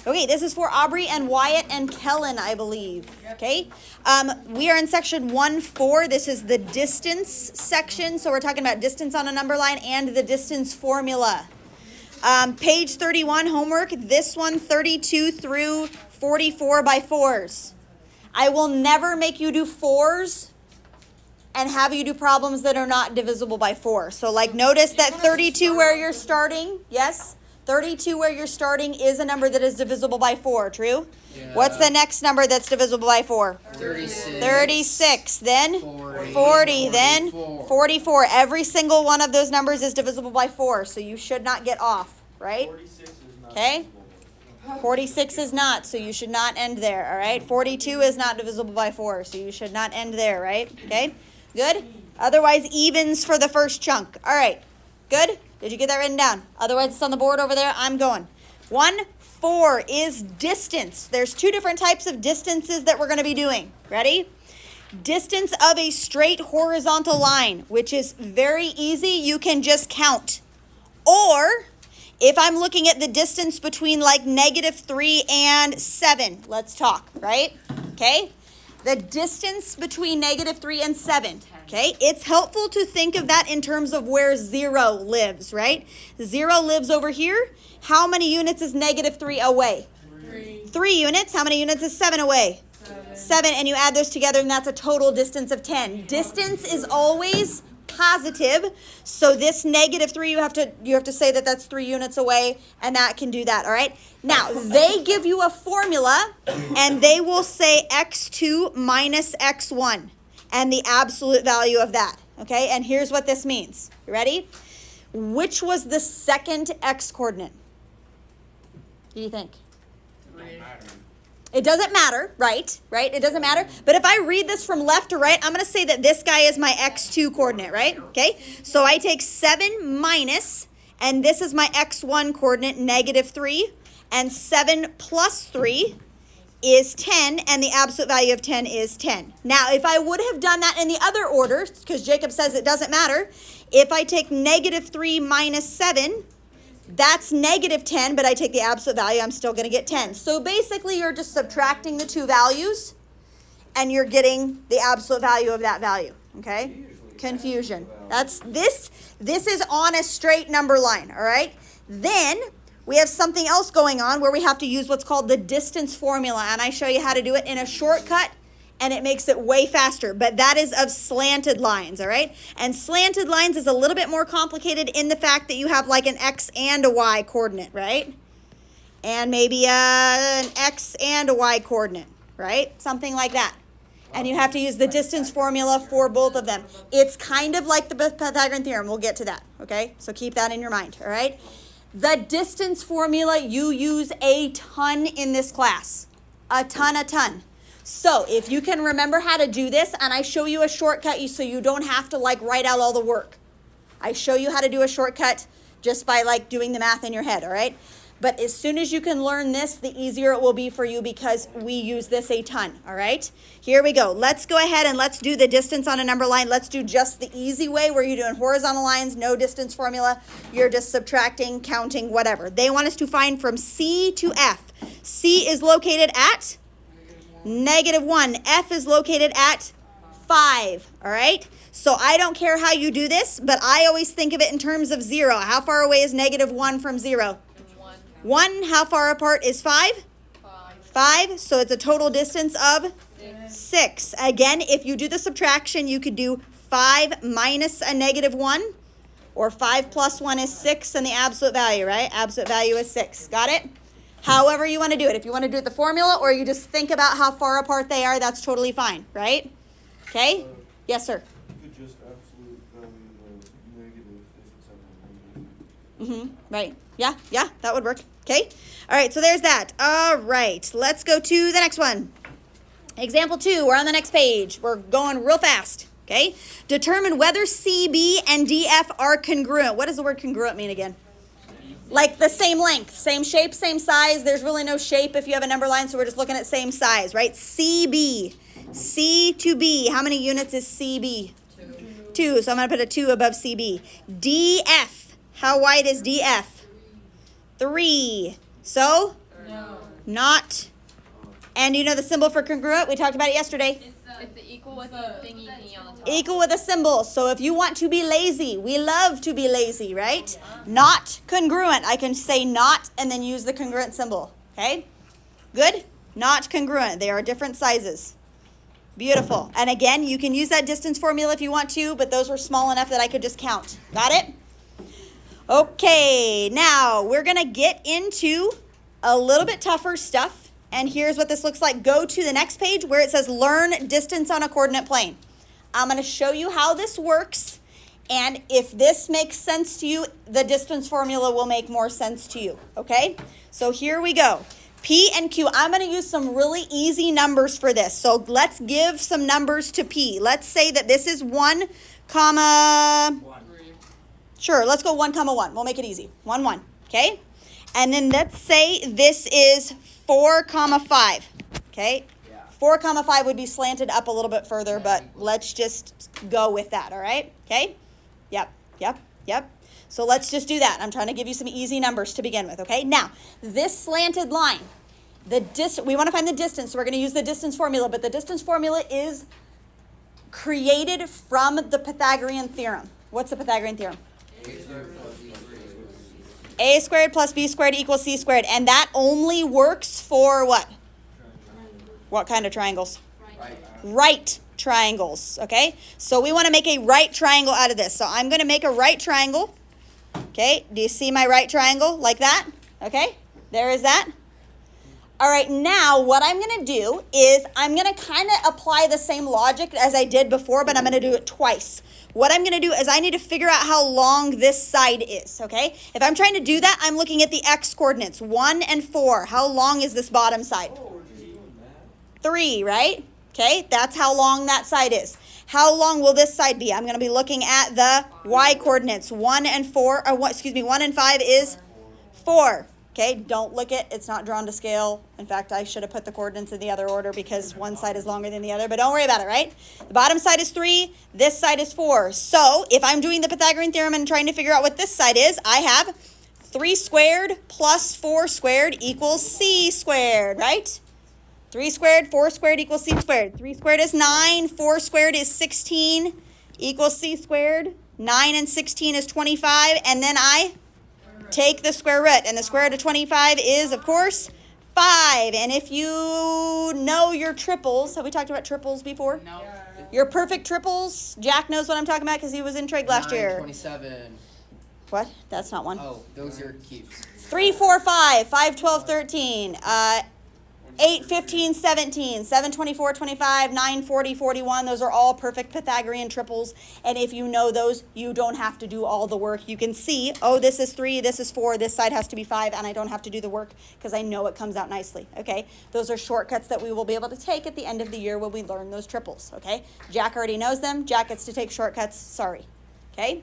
Okay, this is for Aubrey and Wyatt and Kellen, I believe. Okay, we are in section 1-4. This is the distance section. So we're talking about distance on a number line and the distance formula. Page 31, homework. This one, 32 through 44 by 4s. I will never make you do 4s and have you do problems that are not divisible by 4. So like notice that 32 where you're starting, yes? 32 where you're starting is a number that is divisible by 4, true? Yeah. What's the next number that's divisible by 4? 36. 36, then 40, then 44. Every single one of those numbers is divisible by 4, so you should not get off, right? 46 is not. Okay? 46 is not, so you should not end there, all right? 42 is not divisible by 4, so you should not end there, right? Okay? Good? Otherwise, evens for the first chunk. All right. Good? Did you get that written down? Otherwise, it's on the board over there. I'm going. 1-4 is distance. There's two different types of distances that we're going to be doing. Ready? Distance of a straight horizontal line, which is very easy. You can just count. Or if I'm looking at the distance between like -3 and 7, let's talk, right? Okay? The distance between -3 and 7. Okay, it's helpful to think of that in terms of where 0 lives, right? 0 lives over here. How many units is -3 away? 3 units. How many units is 7 away? 7, and you add those together, and that's a total distance of 10. Distance is always positive, so this -3, you have to say that that's 3 units away, and that can do that, all right? Now, they give you a formula, and they will say x2 minus x1. And the absolute value of that, okay? And here's what this means. You ready? Which was the second x coordinate? What do you think? It doesn't matter, right? Right? It doesn't matter. But if I read this from left to right, I'm going to say that this guy is my x2 coordinate, right? Okay? So I take 7 minus, and this is my x1 coordinate, -3, and 7 plus 3 is 10, and the absolute value of 10 is 10. Now, if I would have done that in the other order, because Jacob says it doesn't matter, if I take -3 minus 7, that's -10, but I take the absolute value, I'm still going to get 10. So basically, you're just subtracting the two values, and you're getting the absolute value of that value, okay? Confusion. That's this is on a straight number line, all right? Then we have something else going on where we have to use what's called the distance formula, and I show you how to do it in a shortcut, and it makes it way faster, but that is of slanted lines, all right? And slanted lines is a little bit more complicated in the fact that you have like an x and a y coordinate, right? And maybe an x and a y coordinate, right? Something like that. And you have to use the distance formula for both of them. It's kind of like the Pythagorean theorem. We'll get to that, okay? So keep that in your mind, all right? The distance formula you use a ton in this class. A ton. So if you can remember how to do this, and I show you a shortcut so you don't have to like write out all the work. I show you how to do a shortcut just by like doing the math in your head, all right? But as soon as you can learn this, the easier it will be for you because we use this a ton, all right? Here we go. Let's go ahead and let's do the distance on a number line. Let's do just the easy way where you're doing horizontal lines, no distance formula. You're just subtracting, counting, whatever. They want us to find from C to F. C is located at -1. F is located at 5, all right? So I don't care how you do this, but I always think of it in terms of 0. How far away is -1 from 0? 1. How far apart is 5? 5. So it's a total distance of 6. Again, if you do the subtraction, you could do 5 minus a -1, or 5 plus 1 is 6, and the absolute value, right? Absolute value is 6. Got it? However you want to do it. If you want to do it the formula, or you just think about how far apart they are, that's totally fine, right? Okay? Yes, sir. You could just absolute value the negative if it's at a negative. Right. Yeah, that would work. Okay. All right, so there's that. All right, let's go to the next one. Example 2, we're on the next page. We're going real fast. Okay. Determine whether CB and DF are congruent. What does the word congruent mean again? Like the same length, same shape, same size. There's really no shape if you have a number line, so we're just looking at same size, right? CB. C to B. How many units is CB? 2. So I'm going to put a 2 above CB. DF. How wide is DF? 3. So, No. not. And you know the symbol for congruent? We talked about it yesterday. It's the equal with the thingy thingy on the top. Equal with a symbol. So if you want to be lazy, we love to be lazy, right? Not congruent. I can say not and then use the congruent symbol. Okay? Good? Not congruent. They are different sizes. Beautiful. And again, you can use that distance formula if you want to, but those were small enough that I could just count. Got it? Okay, now we're going to get into a little bit tougher stuff. And here's what this looks like. Go to the next page where it says learn distance on a coordinate plane. I'm going to show you how this works. And if this makes sense to you, the distance formula will make more sense to you. Okay? So here we go. P and Q. I'm going to use some really easy numbers for this. So let's give some numbers to P. Let's say that this is 1, comma... Sure, let's go 1, comma 1. We'll make it easy. 1, 1. Okay? And then let's say this is 4, comma 5. Okay? 4, comma 5 would be slanted up a little bit further, but let's just go with that, all right? Okay? Yep. So let's just do that. I'm trying to give you some easy numbers to begin with, okay? Now, this slanted line, we want to find the distance, so we're going to use the distance formula, but the distance formula is created from the Pythagorean theorem. What's the Pythagorean theorem? A squared plus B squared equals C squared. And that only works for what? What kind of triangles? Right triangles, okay? So we want to make a right triangle out of this. So I'm going to make a right triangle. Okay, do you see my right triangle like that? Okay, there is that. All right, now what I'm going to do is I'm going to kind of apply the same logic as I did before, but I'm going to do it twice. What I'm going to do is I need to figure out how long this side is, okay? If I'm trying to do that, I'm looking at the x coordinates, 1 and 4. How long is this bottom side? 3, right? Okay, that's how long that side is. How long will this side be? I'm going to be looking at the y coordinates. 1 and 1 and 5 is 4. Okay, don't look at, it's not drawn to scale. In fact, I should have put the coordinates in the other order because one side is longer than the other, but don't worry about it, right? The bottom side is 3, this side is 4. So if I'm doing the Pythagorean theorem and trying to figure out what this side is, I have 3 squared plus 4 squared equals c squared, right? 3 squared, 4 squared equals c squared. 3 squared is 9, 4 squared is 16 equals c squared. 9 and 16 is 25, and then I take the square root, and the square root of 25 is, of course, 5. And if you know your triples, have we talked about triples before? No. Your perfect triples, Jack knows what I'm talking about because he was in trig last year. 27. What? That's not one. Oh, those are cubes. 3, 4, 5, 5, 12, 13, 8, 15, 17, 7, 24, 25, 9, 40, 41. Those are all perfect Pythagorean triples. And if you know those, you don't have to do all the work. You can see, oh, this is 3, this is 4, this side has to be 5, and I don't have to do the work because I know it comes out nicely, okay? Those are shortcuts that we will be able to take at the end of the year when we learn those triples, okay? Jack already knows them. Jack gets to take shortcuts. Sorry, okay?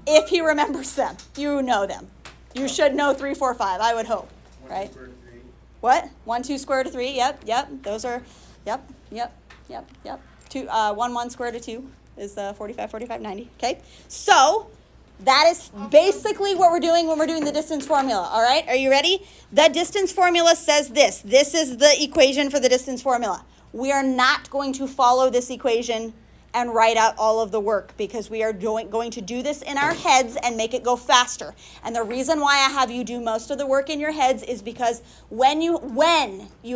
If he remembers them, you know them. You should know 3, 4, 5, I would hope, right? What? 1, 2 square root of 3. Yep. Those are, yep. 2, 1, 1 square root of 2 is 45, 45, 90. Okay? So, that is basically what we're doing when we're doing the distance formula. All right? Are you ready? The distance formula says this. This is the equation for the distance formula. We are not going to follow this equation and write out all of the work because we are going to do this in our heads and make it go faster. And the reason why I have you do most of the work in your heads is because when you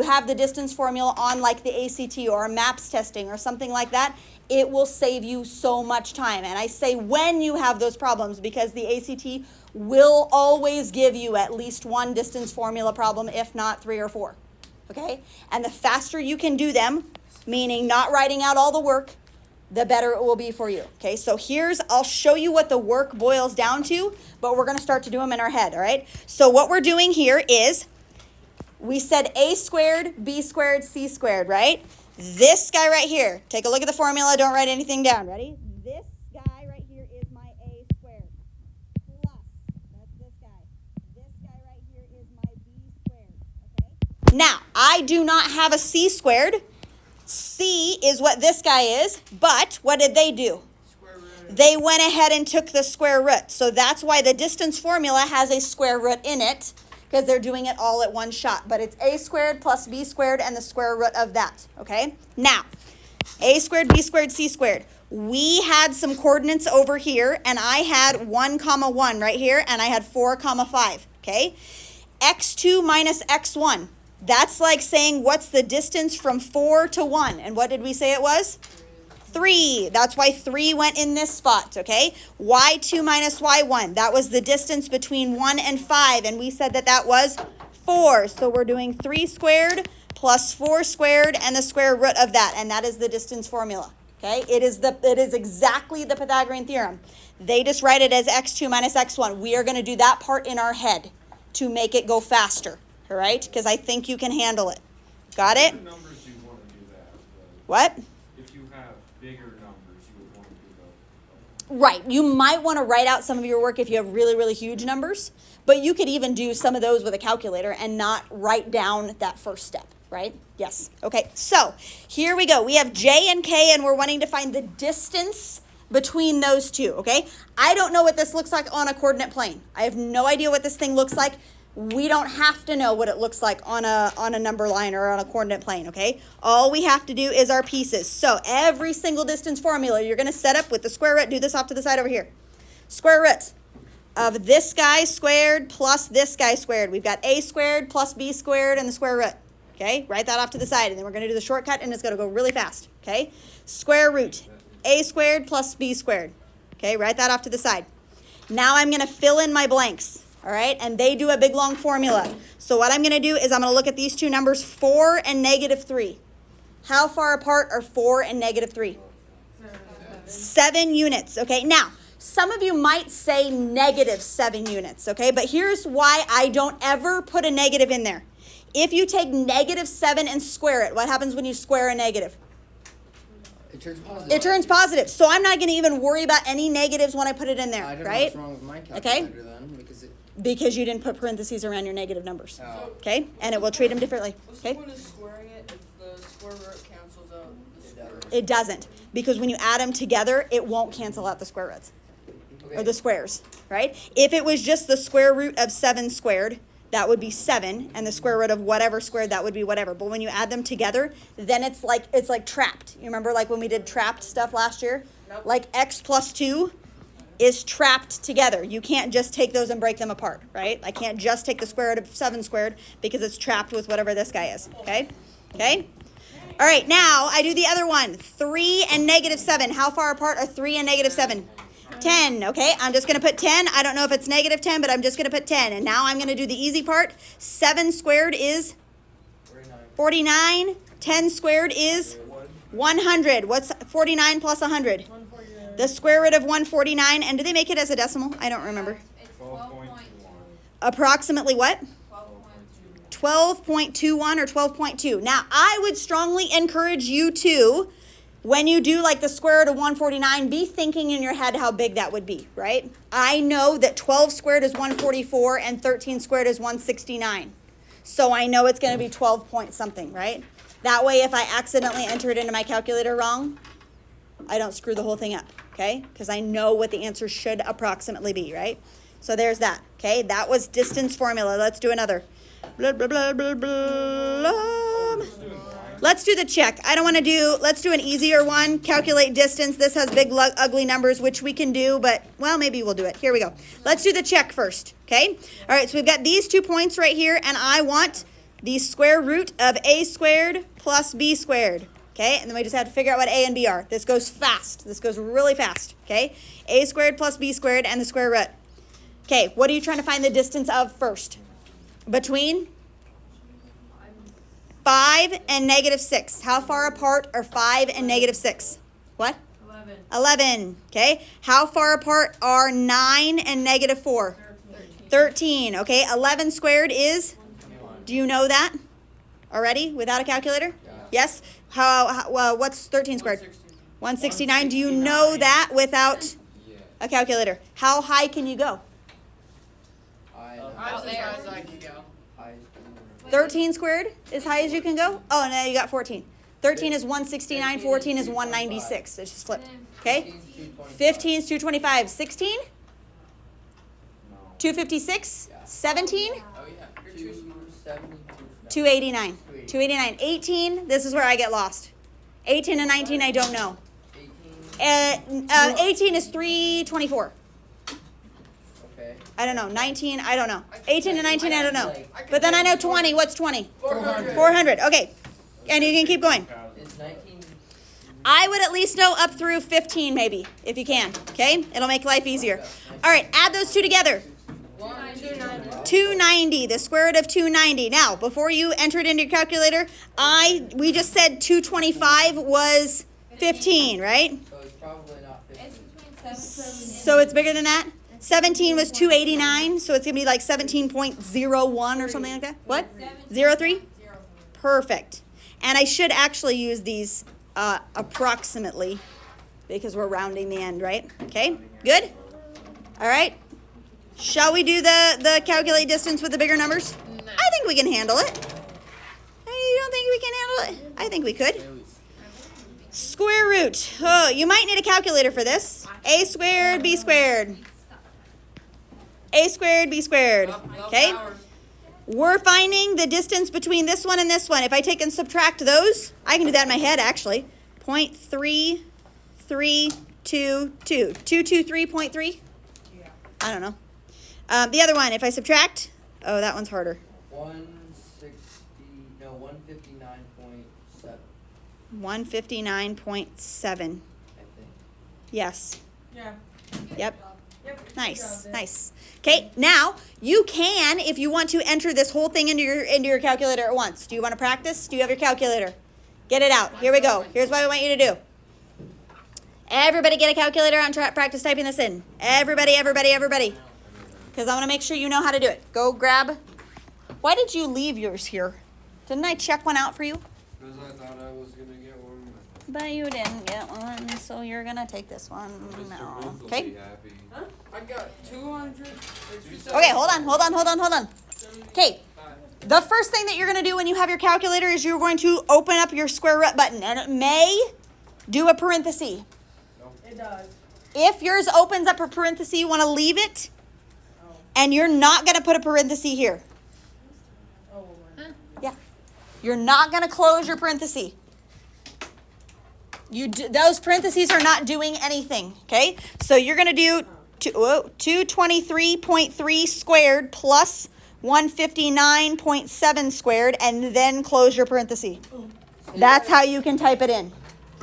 have the distance formula on like the ACT or MAPS testing or something like that, it will save you so much time. And I say when you have those problems because the ACT will always give you at least one distance formula problem, if not 3 or 4. Okay? And the faster you can do them, meaning not writing out all the work, the better it will be for you. Okay, so I'll show you what the work boils down to, but we're going to start to do them in our head, all right? So what we're doing here is, we said a squared, b squared, c squared, right? This guy right here, take a look at the formula, don't write anything down, ready? This guy right here is my a squared, plus, that's this guy. This guy right here is my b squared, okay? Now, I do not have a c squared. C is what this guy is, but what did they do? They went ahead and took the square root. So that's why the distance formula has a square root in it, because they're doing it all at one shot. But it's a squared plus b squared and the square root of that, okay? Now, a squared, b squared, c squared. We had some coordinates over here, and I had 1, 1 right here, and I had 4, 5, okay? x2 minus x1. That's like saying what's the distance from 4 to 1, and what did we say it was? 3. That's why 3 went in this spot, okay? y2 minus y1. That was the distance between 1 and 5, and we said that that was 4. So we're doing 3 squared plus 4 squared and the square root of that, and that is the distance formula, okay? It is exactly the Pythagorean theorem. They just write it as x2 minus x1. We are going to do that part in our head to make it go faster, all right? Because I think you can handle it. Got it? Bigger numbers, you want to do that. But What? if you have bigger numbers, you would want to do that. Right. You might want to write out some of your work if you have really, really huge numbers, but you could even do some of those with a calculator and not write down that first step, right? Yes. Okay, so here we go. We have J and K, and we're wanting to find the distance between those two, okay? I don't know what this looks like on a coordinate plane. I have no idea what this thing looks like. We don't have to know what it looks like on a number line or on a coordinate plane, okay? All we have to do is our pieces. So every single distance formula, you're going to set up with the square root. Do this off to the side over here. Square root of this guy squared plus this guy squared. We've got a squared plus b squared and the square root, okay? Write that off to the side, and then we're going to do the shortcut, and it's going to go really fast, okay? Square root, a squared plus b squared, okay? Write that off to the side. Now I'm going to fill in my blanks. All right, and they do a big long formula. So what I'm going to do is I'm going to look at these two numbers, 4 and negative 3. How far apart are 4 and negative 3? 7 units, okay? Now, some of you might say negative 7 units, okay? But here's why I don't ever put a negative in there. If you take negative 7 and square it, what happens when you square a negative? It turns positive. It turns positive. So I'm not going to even worry about any negatives when I put it in there, I don't know right? what's wrong with my calculator then, Because you didn't put parentheses around your negative numbers, Oh. okay? And it will treat them differently, What's the okay? point of squaring it if the square root cancels out the square root? It doesn't, because when you add them together, it won't cancel out the square roots, or the squares, right? If it was just the square root of 7 squared, that would be 7, and the square root of whatever squared, that would be whatever. But when you add them together, then it's like trapped. You remember like when we did trapped stuff last year? Nope. Like x plus 2 is trapped together. You can't just take those and break them apart, right? I can't just take the square root of 7 squared because it's trapped with whatever this guy is, okay? Okay? All right, now I do the other one. 3 and negative 7. How far apart are 3 and negative 7? 10, okay? I'm just going to put 10. I don't know if it's negative 10, but I'm just going to put 10. And now I'm going to do the easy part. 7 squared is 49. 10 squared is 100. What's 49 plus 100? The square root of 149. And do they make it as a decimal? I don't remember. It's 12.21. Approximately what? 12.2. 12.21 or 12.2. Now, I would strongly encourage you to, when you do like the square root of 149, be thinking in your head how big that would be, right? I know that 12 squared is 144 and 13 squared is 169. So I know it's going to be 12 point something, right? That way, if I accidentally enter it into my calculator wrong, I don't screw the whole thing up, okay? Because I know what the answer should approximately be, right? So there's that, okay? That was distance formula. Let's do another. Blah, blah, blah, blah, blah. Let's do the check. I don't want to do, let's do an easier one. Calculate distance. This has big, ugly numbers, which we can do, but, well, maybe we'll do it. Here we go. Let's do the check first, okay? All right, so we've got these 2 points right here, and I want the square root of a squared plus b squared, okay? And then we just have to figure out what a and b are. This goes fast. This goes really fast, okay? A squared plus b squared and the square root. Okay, what are you trying to find the distance of first? Between 5 and negative 6. How far apart are 5 and negative 6? What? 11. 11. Okay. How far apart are 9 and negative 4? 13. Okay. 11 squared is? Do you know that already without a calculator? Yes. What's 13 squared? 169. Do you know that without a calculator? How high can you go? Out there. 13 squared is high as you can go? Oh, no, you got 14. 13 is 169, 14 is 196. It's just flipped. Okay? 15 is 225. 16? 256? 17? Oh yeah. too smart. 272. 289. 289. 18, this is where I get lost. 18 and 19, I don't know. 18. 18 is 324. Okay. I don't know. 19, I don't know. 18 and 19, I don't know. But then I know 20. What's 20? 400. 400. Okay. And you can keep going. Is 19. I would at least know up through 15 maybe, if you can. Okay? It'll make life easier. All right, add those two together. 290. 290, the square root of 290. Now, before you enter it into your calculator, we just said 225 was 15, right? So it's probably not 15. It's between 7 So it's bigger than that? 17 was 289, so it's going to be like 17.01 or something like that. What? 03? Perfect. And I should actually use these approximately because we're rounding the end, right? Okay, good? All right. Shall we do the calculate distance with the bigger numbers? No. I think we can handle it. You don't think we can handle it? I think we could. Square root. Oh, you might need a calculator for this. A squared, B squared. A squared, B squared. Okay? We're finding the distance between this one and this one. If I take and subtract those, I can do that in my head actually. 0.3322. 223.3? I don't know. The other one, if I subtract, oh, that one's harder. 159.7. 159.7. I think. Yes. Yeah. Yep. Nice, nice. Okay, now you can, if you want to, enter this whole thing into your calculator at once. Do you want to practice? Do you have your calculator? Get it out. Here we go. Here's what I want you to do. Everybody get a calculator on practice typing this in. Everybody. Because I want to make sure you know how to do it. Go grab. Why did you leave yours here? Didn't I check one out for you? Because I thought I was gonna get one. But you didn't get one, so you're going to take this one. Mr. No. Booth will Okay. be happy. I got 200. Okay, hold on. Okay, the first thing that you're going to do when you have your calculator is you're going to open up your square root button, and it may do a parenthesis. It does. If yours opens up a parenthesis, you want to leave it, and you're not going to put a parenthesis here. Oh. Yeah, you're not going to close your parenthesis. Those parentheses are not doing anything, okay? So you're going to do 223.3 squared plus 159.7 squared, and then close your parenthesis. That's how you can type it in.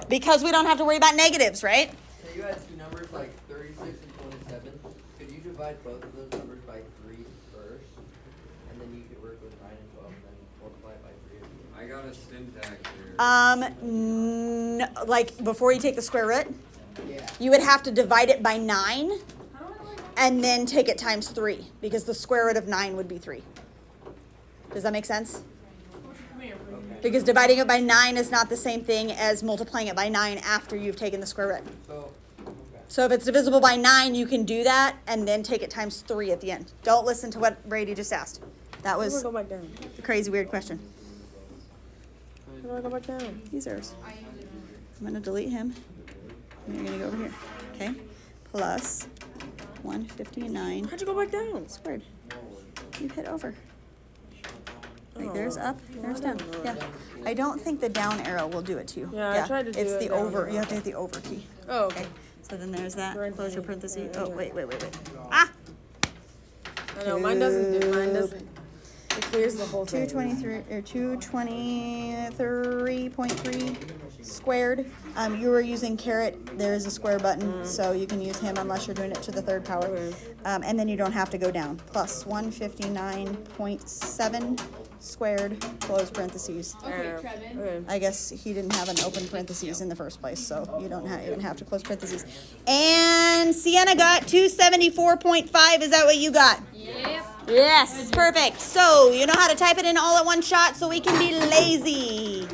Because we don't have to worry about negatives, right? So you had two numbers like 36 and 27. Could you divide both of those numbers by 3 first? And then you could work with 9 and 12 and then multiply it by 3 again. I got a syntax here. Like before you take the square root, Yeah. you would have to divide it by 9 and then take it times 3 because the square root of 9 would be 3. Does that make sense? Because dividing it by 9 is not the same thing as multiplying it by 9 after you've taken the square root. So, okay. So if it's divisible by 9, you can do that and then take it times 3 at the end. Don't listen to what Brady just asked. That was Go back down. a crazy, weird question. How do I go back down? He's ours. I'm going to delete him. And you're going to go over here. Okay? Plus 159 How'd you go back down? squared. You hit over. Right, there's up, there's down. Yeah. I don't think the down arrow will do it to you. Yeah, I tried to do it's it the down over. arrow. You have to hit the over key. Oh, Okay. So then there's that. Close your parentheses. Oh, wait. I know, mine doesn't. It clears the whole thing. 223 or 223.3 squared. You were using caret. There is a square button, so you can use him unless you're doing it to the third power. And then you don't have to go down. Plus 159.7 squared. Close parentheses. Okay, Trevin. Okay. I guess he didn't have an open parentheses in the first place, so you don't even have to close parentheses. And Sienna got 274.5. Is that what you got? Yep. Yes, perfect. So you know how to type it in all at one shot so we can be lazy.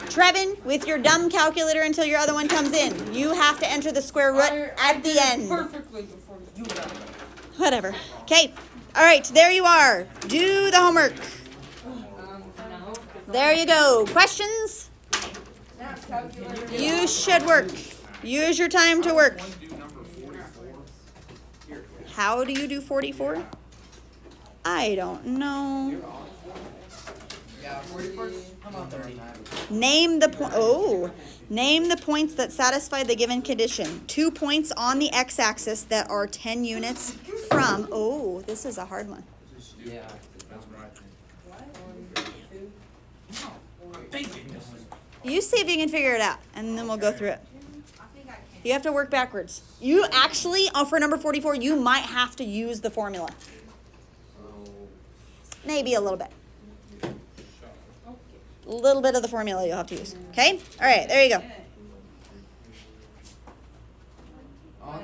Trevin, with your dumb calculator until your other one comes in, you have to enter the square root at the end. Perfectly before you got it. Whatever. Okay. All right, there you are. Do the homework. There you go. Questions? You should work. Use your time to work. How do you do 44? I don't know. Yeah, 44. Come on, 30. Name the points that satisfy the given condition. 2 points on the x-axis that are 10 units from. Oh, this is a hard one. Yeah. That's what I think. You see if you can figure it out, and then we'll go through it. You have to work backwards. You actually, for number 44, you might have to use the formula. Maybe a little bit. A little bit of the formula you'll have to use. Okay? All right, there you go.